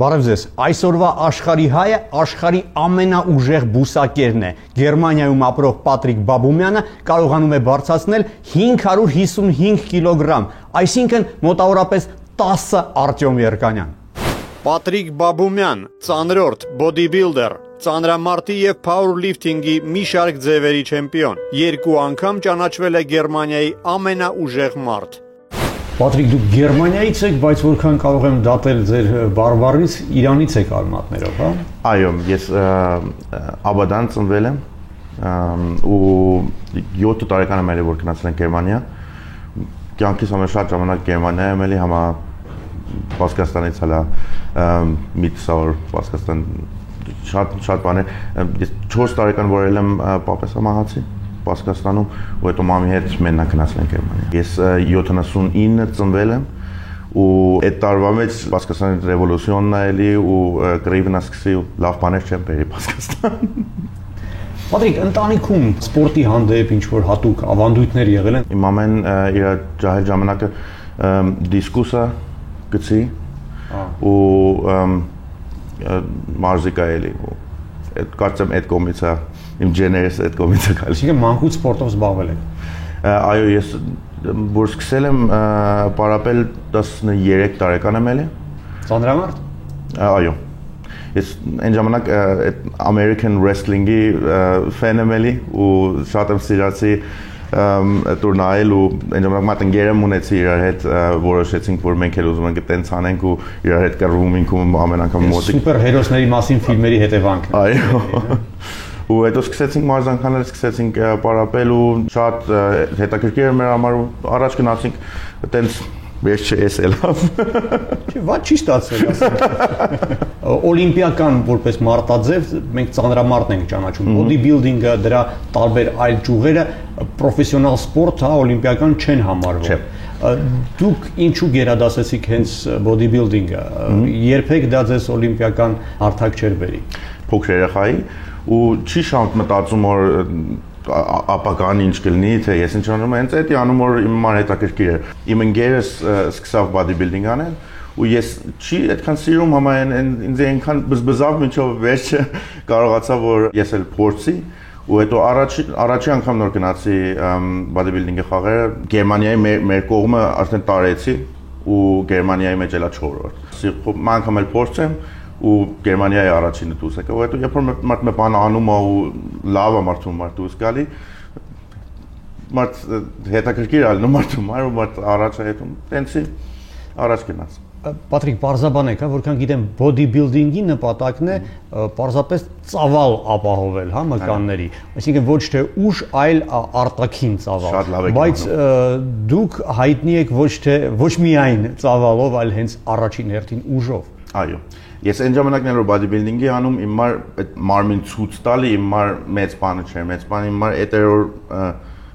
Բարև ձեզ, այսօրվա աշխարհի հայը աշխարհի ամենաուժեղ բուսակերն է։ Գերմանիայում ապրող Պատրիկ Բաբումյանը կարողանում է բարձրացնել 555 կիլոգրամ, այսինքն մոտավորապես 10 Արտյոմ Երկանյան։ Պատրիկ Բաբումյան, ծանրորդ, բոդիբիլդեր, ծանրամարտի և փաուըրլիֆթինգի մի շարք ձևերի չեմպիոն։ 2 անգամ ճանաչվել է Գերմանիայի ամենաուժեղ մարդ։ Պատրիկ, դուք Գերմանիայից եք, բայց որքան կարող եմ դատել ձեր բարբառից, Իրանից եք արմատներով, հա? Այո, ես Աբադան ծնվել եմ ու 7 տարեկան եմ ելի որ գնացել եմ Գերմանիա։ Կյանքիս ամենաշատ ժամանակ Գերմանիա եմ ելի, համա Պասկաստանից հալա միտ Պասկաստան շատ բաներ։ Ես 4 տարեկան որ եմ պապես մահացի Պասկաստանում ու հետո մամի հետ մենակ գնացել ենք Գերմանիա։ Ես 79 ծնվել եմ ու այդ տարվա մեջ Պասկաստանի ռևոլյուցիոնն էլի ու կռիվն սկսի ու լավ բաներ չեմ բերի Պասկաստան։ Պատրիկ, ընտանիքում սպորտի հանդեպ ինչ որ հատուկ ավանդույթներ եղել են։ Իմ ամեն իր ջահել ժամանակը դիսկուսա գցի ու մարզիկա էլի ու այդ կարծեմ այդ կողմից է իմ ջեներս այդ կողմից է գալիս։ Այսինքն մանկուց սպորտով զբաղվել եք։ Այո, ես որ սկսել եմ պարապել 13 տարեկան եմ էլի։ Ծանրամարդ։ Այո։ Ես այն ժամանակ American wrestling-ի ֆեն եմ էլի ու շատ եմ սիրացի տուրնայել ու այն ժամանակ մատ ընկերեմ ունեցի իրար հետ որոշեցինք որ մենք էլ ուզում ենք տենց անենք ու իրար հետ կռվում ենք ու ամեն անգամ մոտիկ սուպեր հերոսների մասին ֆիլմերի հետևանքն։ Այո։ Ու հետո սկսեցինք մարզանքաներ, սկսեցինք պարապել ու շատ հետաքրքիր էր մեր համար ու առաջ գնացինք տենց ես չէ լավ։ Չի, ված չի ստացվել ասենք։ Օլիմպիական որպես մարտաձև մենք ծանրամարտն ենք ճանաչում։ Բոդիբիլդինգը, դրա տարբեր այլ ճյուղերը պրոֆեսիոնալ սպորտ, հա, օլիմպիական չեն համարվում։ Դուք ինչու գերադասեցիք հենց բոդիբիլդինգը։ Երբեք դա ձեզ օլիմպիական հարթակ չէր բերի։ Փոքր երեխայի ու չի շատ մտածում որ ապական ինչ կլինի թե ես ինչ անում եմ հենց էդի անում որ իմ համար հետաքրքիր է իմ ընկերս սկսավ բոդիբիլդինգ անել ու ես չի այդքան սիրում համայն ինձ այնքան բզբզավ մինչով վերջը կարողացա որ ես էլ փորձի ու հետո առաջի անգամ նոր գնացի բոդիբիլդինգի խաղերը Գերմանիայի մեր կողմը արդեն տարեցի ու Գերմանիայի մեջ էլա 4-րդ ման անգամ էլ փորձեմ ու Գերմանիայի առաջինը դուրս եկա, ու հետո երբ որ մարդ մի բան անում է ու լավ է մարդու մարդ դուրս գալի, մարդ հետաքրքիր ալնում մարդու մարդ ու մարդ առաջ է հետում, տենցի առաջ գնաց։ Պատրիկ, պարզաբան եք, որքան գիտեմ, բոդիբիլդինգի նպատակն է պարզապես ծավալ ապահովել, հա, մկանների, այսինքն ոչ թե ուժ, այլ արտաքին ծավալ, բայց դուք հայտնի եք ոչ միայն ծավալով, այլ հենց առաջին հերթին ուժով։ Այո, ես այն ժամանակն որ բոդիբիլդինգի անում իմ մար մարմին ցույց տալի իմ մար մեծ բանը չէր, մեծ բանը իմ մար էտերոր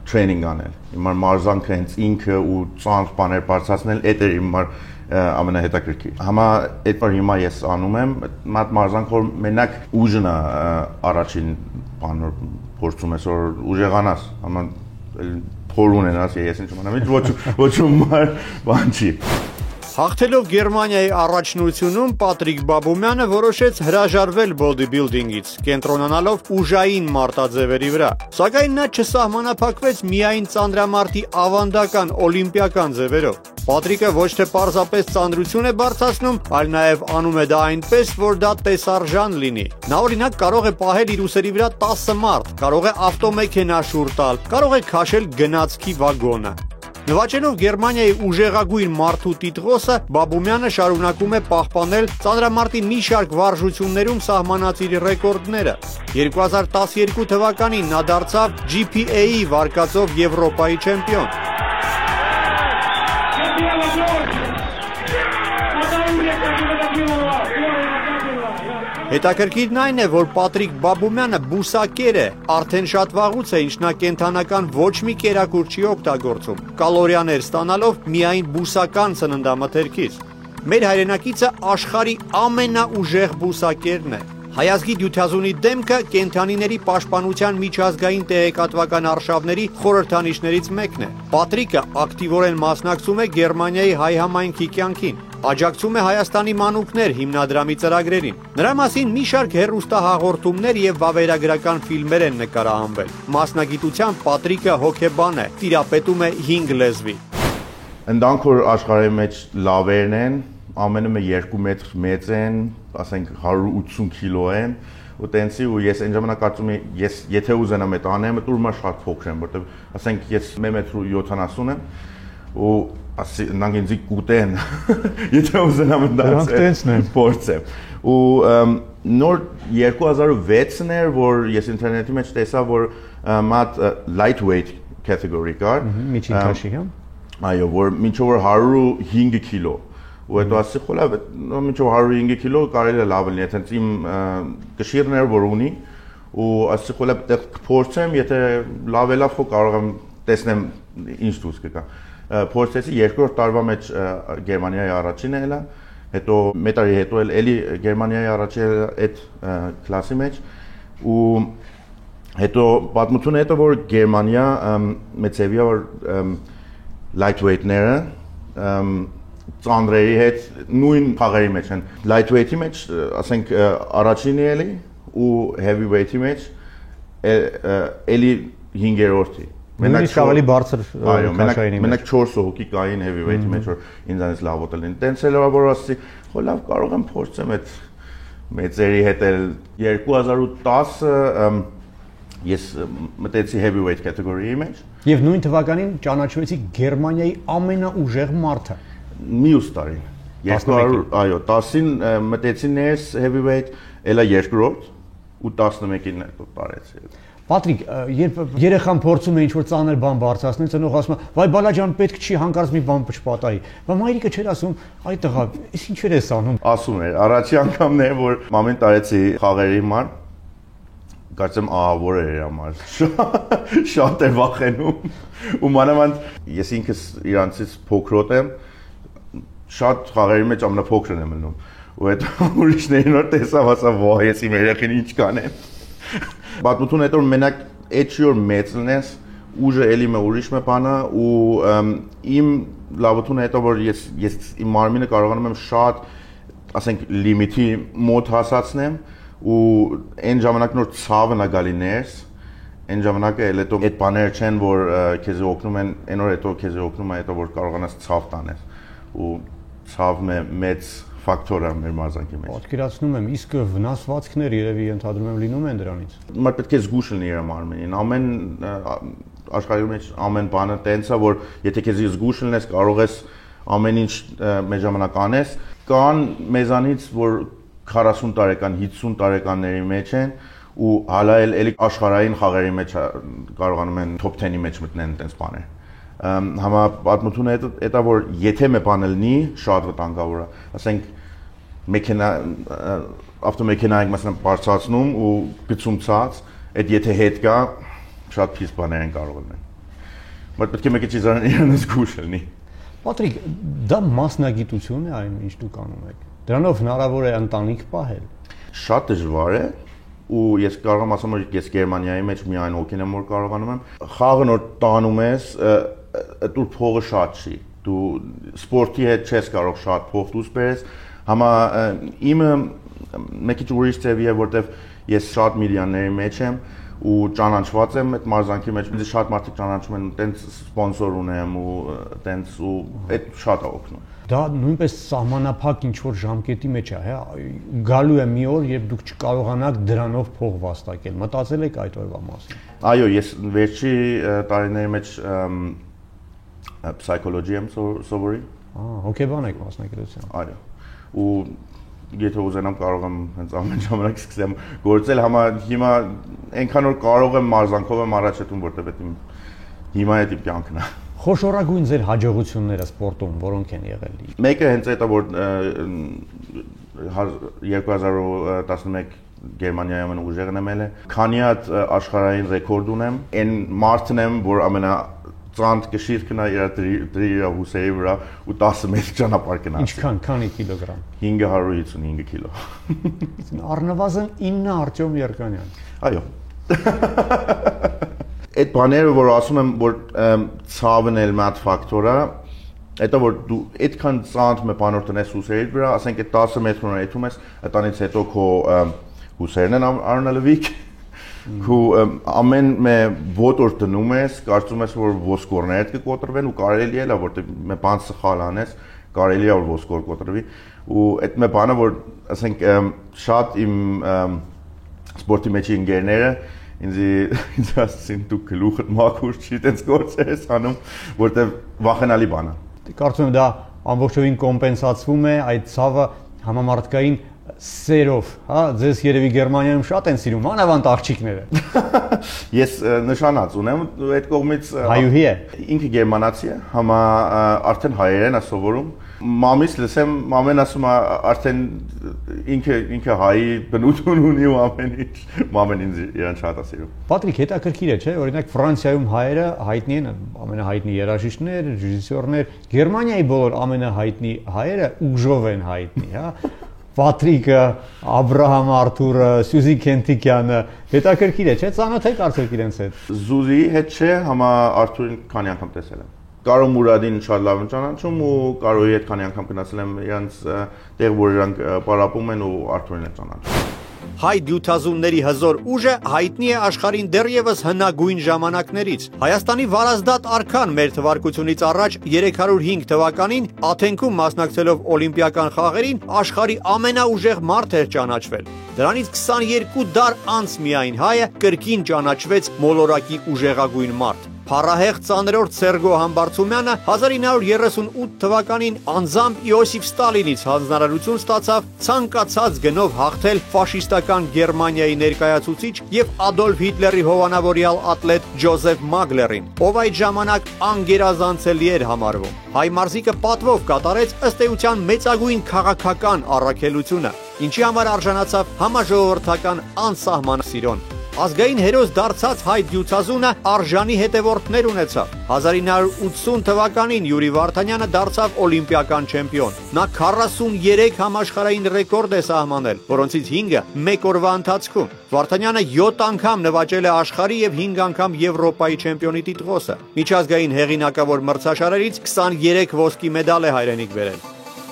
տրեյնինգ անել, իմ մար մարզանքը հենց ինքը ու ծանր բաներ բարձրացնել, էտեր իմ մար ամենահետաքրքիր։ Համա այդ որ հիմա ես անում եմ, մատ մարզանք որ մենակ ուժն է առաջին բանը փորձում ես որ ուժեղանաս, համա փոր ունենաս ես ինչ անեմ, ոչ մար բան չի։ Հաղթելով Գերմանիայի առաջնությունում Պատրիկ Բաբումյանը որոշեց հրաժարվել բոդիբիլդինգից, կենտրոնանալով ուժային մարտաձևերի վրա։ Սակայն նա չսահմանափակվեց միայն ծանրամարտի ավանդական օլիմպիական ձևերով։ Պատրիկը ոչ թե պարզապես ծանրություն է բարձրացնում, այլ նաև անում է դա այնպես, որ դա տեսարժան լինի։ Նա օրինակ կարող է պահել իր ուսերի վրա 10 մարդ, կարող է ավտոմեքենա շուռ տալ, կարող է քաշել գնացքի վագոնը։ Նվաճելով Գերմանիայի ուժեղագույն մարդու տիտղոսը, Բաբումյանը շարունակում է պահպանել ծանրամարտի մի շարք վարժություններում սահմանած իր ռեկորդները։ 2012 թվականին նա դարձավ GPA-ի վարկածով Եվրոպայի չեմպիոն։ Հետաքրքիրն այն է, որ Պատրիկ Բաբումյանը բուսակեր է, արդեն շատ վաղուց է, ինչ նա կենդանական ոչ մի կերակուր չի օգտագործում, կալորիաներ ստանալով միայն բուսական սննդամթերքից։ Մեր հայրենակիցը աշխարհի ամենաուժեղ բուսակերն է։ Հայազգի դյութազունի դեմքը կենդանիների պաշտպանության միջազգային տեղեկատվական արշավների խորհրդանիշներից մեկն է։ Պատրիկը ակտիվորեն մասնակցում է Գերմանիայի հայ համայնքի կյանքին։ աջակցում է Հայաստանի մանուկներ հիմնադրամի ծրագրերին։ Նրա մասին մի շարք հեռուստահաղորդումներ եւ վավերագրական ֆիլմեր են նկարահանվել։ Մասնագիտությամբ Պատրիկը հոգեբան է, տիրապետում է 5 լեզվի։ Ընդանք որ աշխարհի մեջ լավերն են, ամենը 2 մետր մեծ են, ասենք 180 կիլո են, ու տենցի ու ես այն ժամանակ կարծում եմ ես եթե ուզենամ այդ անեմ, դուրմա շատ փոքր եմ, որտեղ ասենք ես 1.70 եմ ու ասի նանգ ինձ կուտեն եթե ուզենամ դարձնել փորձեմ ու նոր 2006-ն էր որ ես ինտերնետի մեջ տեսա որ մատ lightweight category կար միջին քաշի հա այո որ մինչև 105 կիլո ու հետո ասի խոլա մինչև 105 կիլո կարելի է լավ լինի այդպես իմ կշիռն էր որ ունի ու ասի խոլա դեռ փորձեմ եթե լավ է լավ կարող եմ տեսնեմ ինչ դուրս կգա փորձեցի երկրորդ տարվա մեջ Գերմանիայի առաջինն է ելա, հետո մեկ տարի հետո էլի Գերմանիայի առաջինը այդ կլասի մեջ ու հետո պատմությունը հետո որ Գերմանիա մեծևիա որ lightweight-ները ծանրերի հետ նույն փաղերի մեջ են lightweight-ի մեջ ասենք առաջինն է էլի ու heavyweight-ի մեջ էլի 5-րդի Մենակ ավելի բարձր քաշայինի մեջ։ Մենակ 4 հոգի կային heavyweight-ի մեջ որ ինձանից լավ ուտելին։ Տենց էլ որ ասի, «Խո լավ կարող եմ փորձեմ այդ մեծերի հետ էլ 2010 ես մտեցի heavyweight category-ի մեջ։ Եվ նույն թվականին ճանաչվեցի Գերմանիայի ամենաուժեղ մարդը։ Մյուս տարին 200 այո 10-ին մտեցի ներս heavyweight, ելա երկրորդ ու 11-ին տարեցի։ Պատրիկ, երբ երեխան փորձում է ինչ-որ ծանր բան բարձրացնել, ծնող ասում է, «Վայ բալաջան, պետք չի հանկարծ մի բան պճպատայի»։ Բայց մայրիկը չէր ասում, «Այ տղա, ես ինչեր ես անում»։ Ասում էր, առաջի անգամն է, որ մամին տարեցի խաղերի համար, կարծեմ ահավոր էր համար։ Շատ էր վախենում։ Ու մանավանդ ես ինքս իրանցից փոքրոտ եմ, շատ խաղերի մեջ ամենափոքրն եմ մնում։ Ու այդ ուրիշներին որ տեսավ, ասա, «Վայ, ես իմ երեխին ինչ կանեմ»։ Պատմություն հետո մենակ այդ շուր մեծն ես ուժը էլի մը ուրիշ մը բանա ու իմ լավությունը հետո որ ես իմ մարմինը կարողանում եմ շատ ասենք լիմիտի մոտ հասացնեմ ու այն ժամանակ նոր ցավն է գալի ներս այն ժամանակը էլ հետո այդ բաները չեն որ քեզ օգնում են այն օր հետո քեզ օգնում է հետո որ կարողանաս ցավ տանես ու ցավը մեծ ֆակտոր է մեր մարզանքի մեջ։ Պատկերացնում եմ, իսկ վնասվածքներ երևի ընդհանրում եմ լինում են դրանից։ Մար պետք է զգուշ լինի իր մարմինին։ Ամեն աշխարհի մեջ ամեն բանը տենց է, որ եթե քեզ զգուշ լինես, կարող ես ամեն ինչ մեր ժամանակ անես։ Կան մեզանից, որ 40 տարեկան, 50 տարեկանների մեջ են ու հալա էլի աշխարհային խաղերի մեջ կարողանում են top 10-ի մեջ մտնեն տենց բաներ։ Համա պատմությունը հետո որ եթե մի բան լինի, շատ վտանգավոր է։ Ասենք մեքենա ավտոմեքենայինք մասնա բարձրացնում ու գցում ցած, այդ եթե հետ կա, շատ փիս բաներ են կարող լինել։ Բայց պետք է մեկը ճիզարան իրանց զգուշ լինի։ Պատրիկ, դա մասնագիտություն է այն ինչ դուք անում եք։ Դրանով հնարավոր է ընտանիք պահել։ Շատ դժվար է ու ես կարող եմ ասեմ որ ես Գերմանիայի մեջ միայն օքին եմ որ կարողանում եմ խաղը նոր տանում ես դու փողը շատ չի դու սպորտի հետ չես կարող շատ փող դուրս բերես համա իմը մեկի ուրիշ ծևի է որտեվ ես շատ միլիոնների մեջ եմ ու ճանաչված եմ այդ մարզանքի մեջ ինձ շատ մարդիկ ճանաչում են տենց սպոնսոր ունեմ ու տենց ու այդ շատ է օգնում Դա նույնպես սահմանափակ ինչ-որ ժամկետի մեջ է, հա, գալու է մի օր, երբ դուք չկարողանաք դրանով փող վաստակել։ Մտածել եք այդ օրվա մասին։ Այո, ես վերջի տարիների մեջ psychology եմ սովորի։ Հոգեբան եք մասնագիտությամբ։ Այո։ Ու եթե ուզենամ կարող եմ հենց ամեն ժամանակ սկսեմ գործել, հիմա այնքան որ կարող եմ մարզանքով եմ առաջ հետում, որտեղ իմ հիմա այդ իմ կյանքն է։ Խոշորագույն ձեր հաջողությունները սպորտում որոնք են եղել։ Մեկը հենց այդ է որ 2011 Գերմանիայի ամենաուժեղն եմ ելել։ Քանի հատ աշխարհային ռեկորդ ունեմ։ Այն մարդն եմ, որ ամենա ծանր կշիռ կնա իր հուսերի վրա ու 10 մետր ճանապարհ կնա։ Ինչքան, քանի կիլոգրամ։ 555 կիլո։ Առնվազն 9 Արտյոմ Երկանյան։ Այո։ Այդ բաները որ ասում եմ որ ցավն էլ մատ ֆակտոր է Հետո որ դու այդքան ծանր մի բանոր տնես հուսերի վրա, ասենք այդ 10 մետրոնը եթում ես, այդանից հետո քո հուսերն են առնելվիկ, քո ամեն մի ոտոր տնում ես, կարծում ես որ ոսկորներ կկոտրվեն ու կարելի է, որտեղ մի բան սխալ անես, կարելի է որ ոսկոր կոտրվի ու այդ մի բանը որ ասենք շատ իմ սպորտի մեջի ընկերները ինձ ասեցին դու գլուխդ մաքուր չի տենց գործեր ես անում որտեղ վախենալի բան է Կարծում եմ դա ամբողջովին կոմպենսացվում է այդ ցավը համամարտկային սերով, հա, ձեզ երևի Գերմանիայում շատ են սիրում, անավանդ աղջիկները։ Ես նշանած ունեմ, այդ կողմից հայուհի է։ Ինքը գերմանացի է, համա արդեն հայերեն է սովորում։ Մամից լսեմ, մամեն ասում է արդեն ինքը հայի բնություն ունի ու ամեն ինչ, մամեն ինձ իրան շատ է սիրում։ Պատրիկ, հետաքրքիր է, չէ՞, օրինակ Ֆրանսիայում հայերը հայտնի են, ամենահայտնի երաժիշտներ, ռեժիսորներ, Գերմանիայի բոլոր ամենահայտնի հայերը ուժով են հայտնի, հա։ Պատրիկը, Աբրահամ Արթուրը, Սյուզի Քենտիկյանը, հետաքրքիր է, չէ՞, ծանոթ եք արդյոք իրենց հետ։ Զուզի հետ չէ, համա Արթուրին քանի անգամ տեսել եմ։ Կարո Մուրադին շատ լավ եմ ճանաչում ու Կարոյի հետ քանի անգամ գնացել եմ իրանց տեղ, որ իրանք պարապում են ու Արթուրին եմ ճանաչում։ Հայ դյութազունների հզոր ուժը հայտնի է աշխարհին դեռևս հնագույն ժամանակներից։ Հայաստանի Վարազդատ արքան մեր թվարկությունից առաջ 305 թվականին Աթենքում մասնակցելով օլիմպիական խաղերին աշխարհի ամենաուժեղ մարդ էր ճանաչվել։ Դրանից 22 դար անց միայն հայը կրկին ճանաչվեց մոլորակի ուժեղագույն մարդ։ Փառահեղ ծանրորդ Սերգո Համբարձումյանը 1938 թվականին անձամբ Իոսիֆ Ստալինից հանձնարարություն ստացավ ցանկացած գնով հաղթել ֆաշիստական Գերմանիայի ներկայացուցիչ եւ Ադոլֆ Հիտլերի հովանավորյալ ատլետ Ջոզեֆ Մագլերին, ով այդ ժամանակ անգերազանցելի էր համարվում։ Հայ մարզիկը պատվով կատարեց ըստ էության մեծագույն քաղաքական առաքելությունը, ինչի համար արժանացավ համաժողովրդական անսահման սիրոն։ Ազգային հերոս դարձած հայ դյուցազունը արժանի հետևորդներ ունեցավ։ 1980 թվականին Յուրի Վարդանյանը դարձավ օլիմպիական չեմպիոն։ Նա 43 համաշխարհային ռեկորդ է սահմանել, որոնցից 5-ը մեկ օրվա ընթացքում։ Վարդանյանը 7 անգամ նվաճել է աշխարհի եւ 5 անգամ Եվրոպայի չեմպիոնի տիտղոսը։ Միջազգային հեղինակավոր մրցաշարերից 23 ոսկի մեդալ է հայրենիք բերել։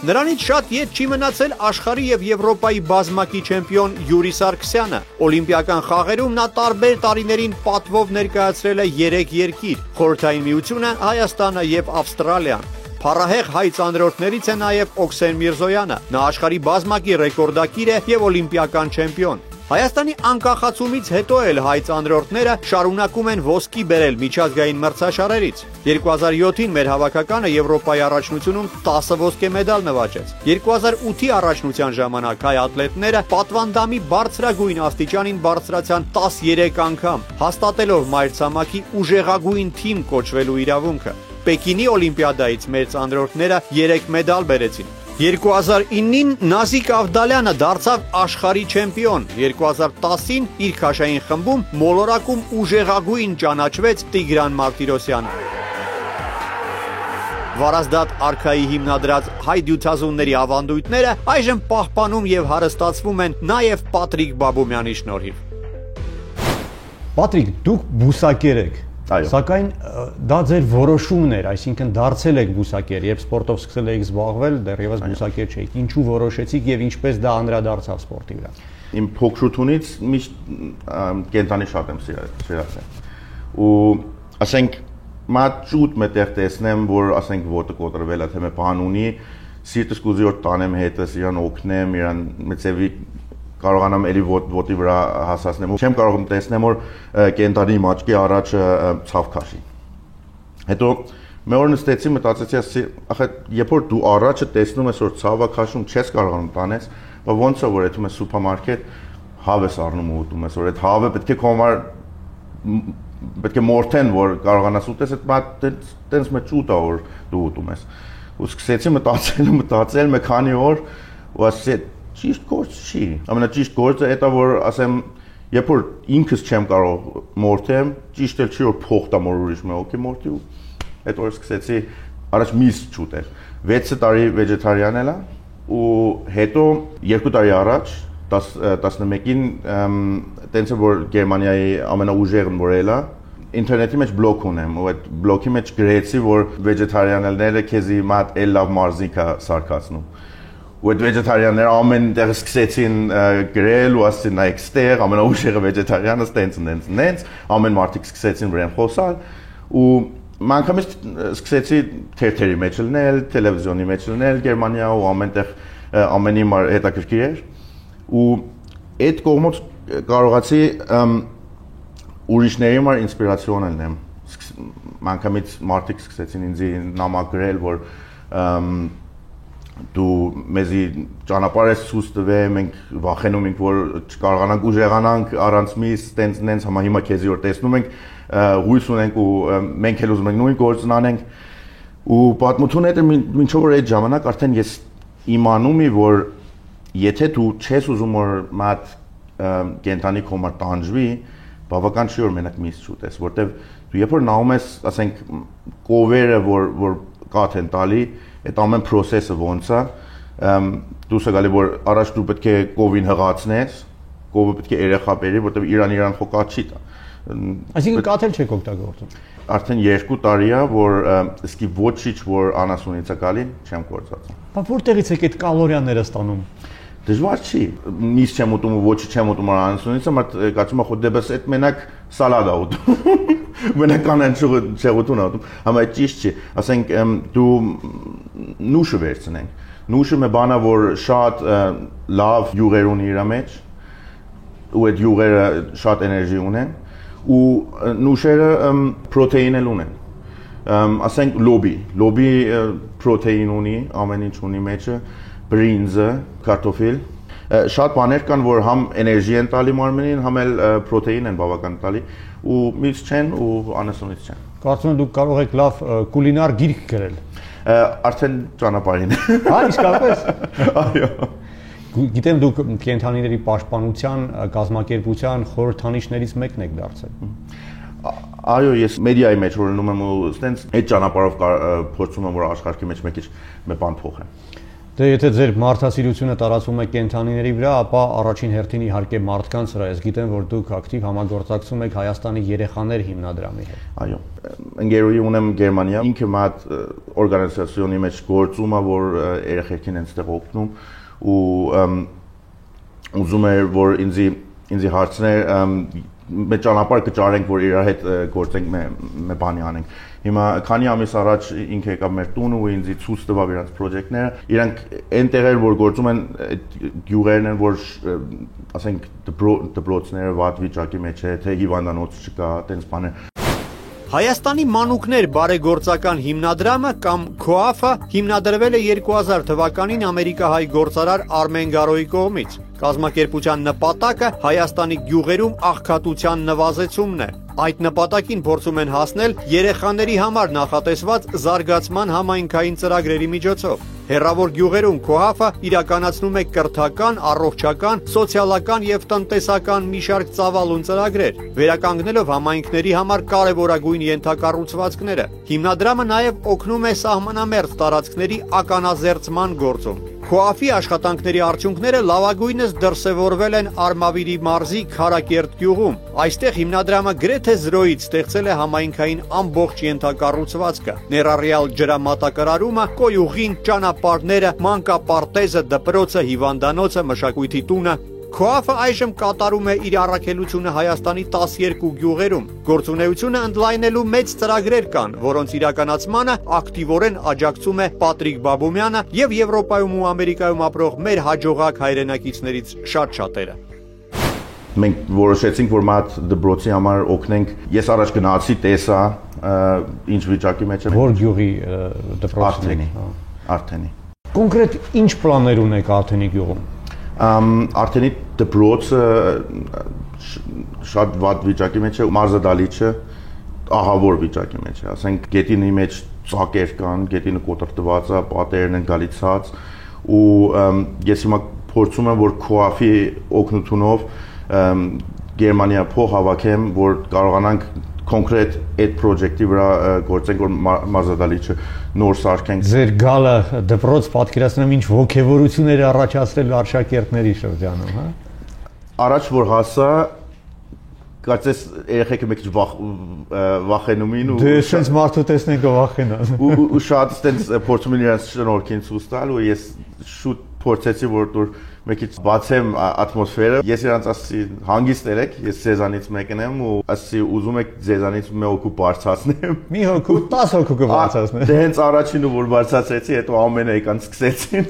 Նրանից շատ ետ չի մնացել աշխարհի եւ Եվրոպայի բազմակի չեմպիոն Յուրի Սարգսյանը։ Օլիմպիական խաղերում նա տարբեր տարիներին պատվով ներկայացրել է 3 երկիր՝ Խորհրդային Միությունը, Հայաստանը եւ Ավստրալիան։ Փառահեղ հայ ծանրորդներից է նաև Օքսեն Միրզոյանը։ Նա աշխարհի բազմակի ռեկորդակիր է եւ օլիմպիական չեմպիոն։ Հայաստանի անկախացումից հետո էլ հայ ծանրորդները շարունակում են ոսկի բերել միջազգային մրցաշարերից։ 2007-ին մեր հավաքականը Եվրոպայի առաջնությունում 10 ոսկե մեդալ նվաճեց։ 2008-ի առաջնության ժամանակ հայ ատլետները պատվանդամի բարձրագույն աստիճանին բարձրացան 13 անգամ, հաստատելով մայրցամաքի ուժեղագույն թիմ կոչվելու իրավունքը։ Պեկինի օլիմպիադայից մեր ծանրորդները 3 մեդալ բերեցին։ 2009-ին Նազիկ Ավդալյանը դարձավ աշխարհի չեմպիոն։ 2010-ին իր քաշային խմբում մոլորակում ուժեղագույն ճանաչվեց Տիգրան Մարտիրոսյանը։ Վարազդատ արքայի հիմնադրած հայ դյուցազունների ավանդույթները այժմ պահպանում եւ հարստացվում են նաեւ Պատրիկ Բաբումյանի շնորհիվ։ Պատրիկ, դուք բուսակեր եք։ Սակայն դա ձեր որոշումն էր, այսինքն դարձել եք բուսակեր, երբ սպորտով սկսել եք զբաղվել, դեռևս բուսակեր չէիք։ Ինչու որոշեցիք եւ ինչպես դա անդրադարձավ սպորտի վրա։ Իմ փոքրությունից միշտ կենտանի շատ եմ սիրել։ Ու ասենք մաճուտ մտեղ տեսնեմ, որ ասենք ոտը կոտրվել է, թե մի բան ունի, սիրտս կուզի որ տանեմ հետս, իրան օգնեմ, իրան մեծեվի կարողանամ էլի ոտի վրա հասացնեմ ու չեմ կարող տեսնեմ որ կենտանի մաճկի առաջը ցավ քաշի։ Հետո մի օր նստեցի մտածեցի, ախե երբ որ դու առաջը տեսնում ես որ ցավը քաշում չես կարողանում տանես, բայց ոնց է որ եթե ես սուպերմարկետ հավ ես առնում ու ուտում ես, որ այդ հավը պետք է քո համար պետք է մորթեն որ կարողանաս ուտես, այդ տենց մի ճուտ է որ դու ուտում ես։ Ու սկսեցի մտածել մի քանի օր ու ասեցի ճիշտ գործ չի։ Ամենաճիշտ գործը դա որ ասեմ, երբ որ ինքս չեմ կարող մորթեմ, ճիշտ էլ չի որ փող տամ որ ուրիշ մի օքի մորթի ու այդ որ սկսեցի առաջ միս չուտել։ 6 տարի վեգետարիան եմ ու հետո 2 տարի առաջ 11-ին տենց որ Գերմանիայի ամենաուժեղն որ էլա, ինտերնետի մեջ բլոգ ունեմ, ու այդ բլոգի մեջ գրեցի, որ վեգետարիաներները քեզի մատ էլ լավ մարզիկ է սարքացնում։ Ու այդ վեգետարիաները ամեն տեղ սկսեցին գրել ու ասեցին նայեք ստեղ, ամենաուժեղը վեգետարիանը ստենց, ամեն մարդիկ սկսեցին վրան խոսալ ու մանկամից սկսեցի թերթերի մեջ լնել, տելևիզիոնի մեջ լնել Գերմանիա ու ամենտեղ ամենի հետաքրքիր էր ու այդ կողմից կարողացի ուրիշների համար ինսպիրացիոն լինեմ։ Մանկամից մարդիկ սկսեցին ինձ նամակ գրել, որ դու մեզի ճանապարհ ես ցույց տվել, մենք վախենում ենք, որ չկարողանանք ուժեղանանք առանց միս, տենց հիմա քեզի որ տեսնում ենք, հույս ունենք ու մենք էլ ուզում ենք նույն գործն անենք ու պատմությունը այդ մինչև որ այդ ժամանակ արդեն ես իմանում եմ, որ եթե դու չես ուզում որ մատ կենթանի կոմար տանջվի, բավական չի որ մենակ միս չուտես, որտեվ դու երբ որ նայում ես, ասենք կովերը որ կաթ են տալի, այդ ամեն process-ը ոնց է, դու սակալի որ առաջ դու պետք է կովին հղացնես, կովը պետք է երեխա բերի, որտեվ իրան խոկա չի տա։ Այսինքն կաթել չեք օգտագործում։ Արդեն 2 տարի է, որ իսկի ոչինչ որ անասունից է գալի, չեմ գործածում։ Բայց որտեղից եք այդ կալորիաները ստանում։ Դժվար չի։ Միս չեմ ուտում, ոչինչ չեմ ուտում անասունից, բայց կարծում եմ խոդեբս այդ մենակ սալադա ուտում։ Մենակ անեն չեղուտուն ուտում։ Համա ճիշտ չի։ Ասենք դու նուշը վերցնենք։ Նուշը մի բան է, որ շատ լավ յուղեր ունի իր մեջ, ու այդ յուղերը շատ էներգի ունեն, ու նուշերը պրոտեին էլ ունեն։ Ասենք լոբի պրոտեին ունի, ամեն ինչ ունի մեջը, բրինձը, կարտոֆիլ, շատ բաներ կան, որ համ էներգի են տալի մարմնին, համ էլ պրոտեին են բավական տալի, ու միս չեն ու անասունից չեն։ Կարծում եմ դուք կարող եք լավ կուլինար գիրք գրել։ Արդեն ճանապարհին։ Հա, իսկապես։ Այո։ Գիտեմ դուք կենդանիների պաշտպանության կազմակերպության խորհրդանիշներից մեկն եք դարձել։ Այո, ես մեդիայի մեջ որ լնում եմ ու ստենց այդ ճանապարհով փորձում եմ որ աշխարհի մեջ մի քիչ մի բան փոխեմ։ Դե եթե ձեր մարդասիրությունը տարածվում է կենդանիների վրա, ապա առաջին հերթին իհարկե մարդկանց վրա։ Ես գիտեմ, որ դուք ակտիվ համագործակցում եք Հայաստանի երեխաներ հիմնադրամի հետ։ Այո, ընկերուհի ունեմ Գերմանիա, ինքը մատ օրգանիզացիոնի մեջ գործում է, որ երեխեքին են ստեղ օգնում ու ուզում էր որ ինձի հարցներ մեր ճանապարհ կճարենք որ իրար հետ գործենք մի բանի անենք։ Հիմա քանի ամիս առաջ ինքը եկավ մեր տուն ու ինձ ցույց տվավ իրանց պրոջեկտները։ Իրանք այնտեղեր որ գործում են գյուղերն են որ ասենք դպրոցները վատ վիճակի մեջ է, թե հիվանդանոց չկա, տենց բաներ։ Հայաստանի մանուկներ բարեգործական հիմնադրամը կամ ՔՈԱՖ-ը հիմնադրվել է 2000 թվականին ամերիկահայ գործարար Արմեն Գարոյի կողմից։ Կազմակերպության նպատակը Հայաստանի գյուղերում աղքատության նվազեցումն է։ Այդ նպատակին փորձում են հասնել երեխաների համար նախատեսված զարգացման համայնքային ծրագրերի միջոցով։ Հեռավոր գյուղերում ՔՈԱՖ-ը իրականացնում է կրթական, առողջական, սոցիալական եւ տնտեսական մի շարք ծավալուն ծրագրեր, վերականգնելով համայնքների համար կարևորագույն ենթակառուցվածքները։ Հիմնադրամը նաեւ օգնում է սահմանամերձ տարածքների ականազերծման գործում։ ՔՈԱՖ-ի աշխատանքների արդյունքները լավագույնս դրսևորվել են Արմավիրի մարզի Քարակերտ գյուղում։ Այստեղ հիմնադրամը գրեթե զրոյից ստեղծել է համայնքային ամբողջ ենթակառուցվածքը, ներառյալ ջրամատակարարումը, կոյուղին, ճանապարհները, մանկապարտեզը, դպրոցը, հիվանդանոցը, մշակույթի տունը։ ՔՈԱՖ-ը այժմ կատարում է իր առաքելությունը Հայաստանի 12 գյուղերում։ Գործունեությունը ընդլայնելու մեծ ծրագրեր կան, որոնց իրականացմանը ակտիվորեն աջակցում է Պատրիկ Բաբումյանը եւ Եվրոպայում ու Ամերիկայում ապրող մեր հաջողակ հայրենակիցներից շատ-շատերը։ Մենք որոշեցինք, որ մատ դպրոցի համար օգնենք։ Ես առաջ գնացի, տեսա ինչ վիճակի մեջ է։ Որ գյուղի դպրոցն է։ Արտենի։ Կոնկրետ ինչ պլաններ ունեք Արտենի գյուղում։ Արտենի դպրոցը շատ վատ վիճակի մեջ է, մարզադալիճը ահավոր վիճակի մեջ է, ասենք գետինի մեջ ծակեր կան, գետինը կոտրտված է, պատերն են գալիս ցած ու ես հիմա փորձում եմ որ ՔՈԱՖ-ի օգնությունով Գերմանիա փող հավաքեմ, որ կարողանանք կոնկրետ այդ պրոջեկտի վրա գործենք որ մարզադալիճը նոր սարքենք։ Ձեր գալը դպրոց պատկերացնում ինչ ոգևորություններ առաջացրել աշակերտների շրջանում, հա։ Առաջ որ հասա կարծես երեխեքը մեկ վախենում են ու դե sense մարդու տեսնենք վախենան ու շատ sense փորձում են իրենց շնորհքին ցույց տալ ու ես շուտ փորձեցի որ դուր մեկից բացեմ ատմոսֆերը ես իրանց ասի հանգիստ երեք ես ձեզանից մեկն եմ ու ասի ուզում եք ձեզանից մի հոգու բարձրացնեմ մի հոգու 10 հոգու կբարձրացնեմ դե հենց առաջինը որ բարձրացրեցի հետո ամենը եկան սկսեցին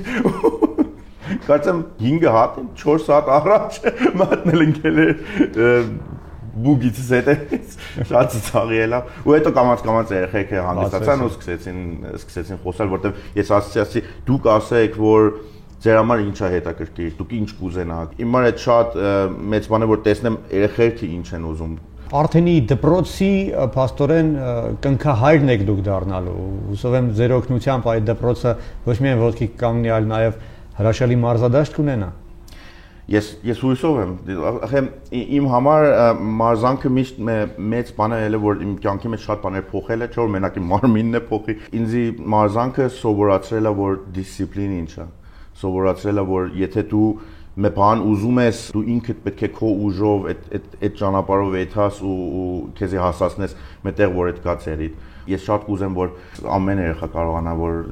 կարծեմ 5 հատ 4 հատ առաջ մատնել ընկել էր բուգից հետից շատ ցավի ելա ու հետո կամած երեխեքը հանգստացան ու սկսեցին խոսալ որտեվ ես ասացի դուք ասեք որ ձեր համար ինչա հետաքրքիր դուք ինչ կուզենաք իմ համար այդ շատ մեծ բան է որ տեսնեմ երեխեքը ինչ են ուզում Արդենի դպրոցի փաստորեն կնքահայրն եք դուք դառնալու հուսով եմ ձեր օգնությամբ այդ դպրոցը ոչ միայն ոտքի կանգնի այլ նաև հրաշալի մարզադաշտ կունենա Ես հույսով եմ, ախեմ իմ համար մարզանքը միշտ մեծ բան է ելը, որ իմ կյանքի մեջ շատ բաներ փոխել է, չէ՞ որ մենակ իմ մարմինն է փոխի։ Ինձի մարզանքը սովորացրել է, որ դիսցիպլին ինչ է։ Սովորացրել է, որ եթե դու մի բան ուզում ես, դու ինքդ պետք է քո ուժով այդ ճանապարհով եթաս ու քեզի հասցնես մետեղ որ այդ կա ծերիդ։ Ես շատ կուզեմ, որ ամեն երեխա կարողանա, որ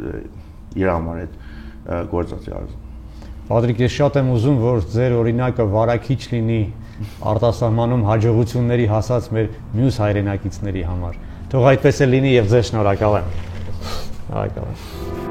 իր համար այդ գործածի արժի։ Պատրիկ, ես շատ եմ ուզում, որ ձեր օրինակը վարակիչ լինի արտասահմանում հաջողությունների հասած մեր մյուս հայրենակիցների համար։ Թող այդպես է լինի եւ ձեզ շնորհակալ եմ։ Շնորհակալ եմ։